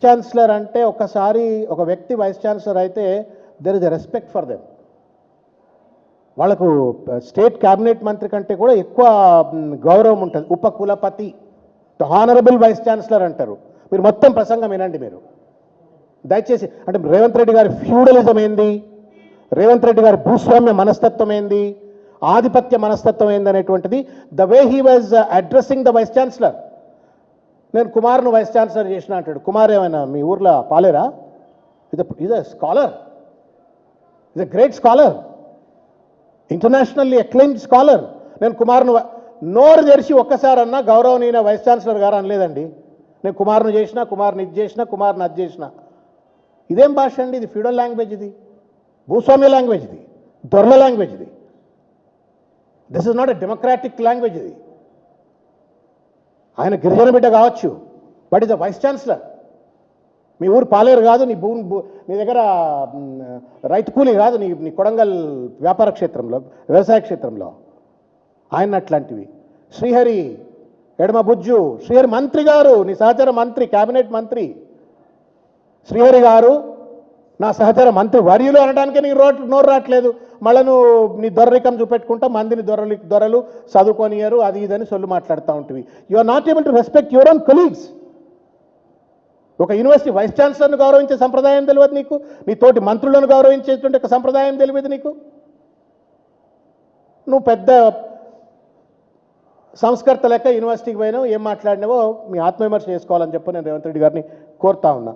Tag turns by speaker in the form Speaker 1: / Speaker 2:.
Speaker 1: Chancellor అంటే ఒకసారి ఒక వ్యక్తి వైస్ ఛాన్సలర్ అయితే there is a respect for them. వాళ్ళకు స్టేట్ క్యాబినెట్ మంత్రి కంటే కూడా ఎక్కువ గౌరవం ఉంటుంది. ఉపకులపతి, హానరబుల్ వైస్ ఛాన్సలర్ అంటారు. మీరు మొత్తం ప్రసంగం వినండి మీరు దయచేసి. అంటే రేవంత్ రెడ్డి గారి ఫ్యూడలిజం ఏంది, రేవంత్ రెడ్డి గారి భూస్వామ్య మనస్తత్వం ఏంది, ఆధిపత్య మనస్తత్వం ఏంది అనేటువంటిది the way he was addressing the vice chancellor. నేను కుమార్ను వైస్ ఛాన్సలర్ చేసిన అంటాడు. కుమార్ ఏమైనా మీ ఊర్లో పాలేరా? ఇది స్కాలర్, ఇది great scholar, internationally acclaimed scholar. నేను కుమార్ను నోరు తెరిచి ఒక్కసారన్నా గౌరవనీయ వైస్ ఛాన్సలర్ గారు అనలేదండి. నేను కుమార్ను చేసిన, కుమార్ని ఇది చేసిన, కుమార్ని అది చేసిన. ఇదేం భాష అండి? ఇది ఫ్యూడల్ లాంగ్వేజ్, ఇది భూస్వామ్య లాంగ్వేజ్, ఇది దొరల లాంగ్వేజ్, ఇది this is not a democratic language. ఇది ఆయన గిరిజన బిడ్డ కావచ్చు, but is the vice chancellor. మీ ఊరు పాలేరు కాదు, నీ దగ్గర రైతు కూలీ కాదు, నీ కొడంగల్ వ్యాపార క్షేత్రంలో, వ్యవసాయ క్షేత్రంలో ఆయన అట్లాంటివి. శ్రీహరి ఎడమ బుజ్జు, శ్రీహరి మంత్రి గారు, నీ సహచర మంత్రి, క్యాబినెట్ మంత్రి శ్రీహరి గారు నా సహచర మంత్రి వర్యులు అనడానికి నీకు నోరు రావట్లేదు. మళ్ళీ నువ్వు నీ దొరరికం చూపెట్టుకుంటా మందిని దొరలు చదువుకొనియరు అది ఇదని సొల్లు మాట్లాడుతూ ఉంటుంది. You are not able to respect your own colleagues. ఒక యూనివర్సిటీ వైస్ ఛాన్సలర్ను గౌరవించే సంప్రదాయం తెలియదు నీకు, నీ తోటి మంత్రులను గౌరవించేటువంటి ఒక సంప్రదాయం తెలియదు నీకు. నువ్వు పెద్ద సంస్కర్త లెక్క యూనివర్సిటీకి పోయినావు, ఏం మాట్లాడినావో మీ ఆత్మవిమర్శ చేసుకోవాలని చెప్పి నేను రేవంత్ రెడ్డి గారిని కోరుతా ఉన్నా.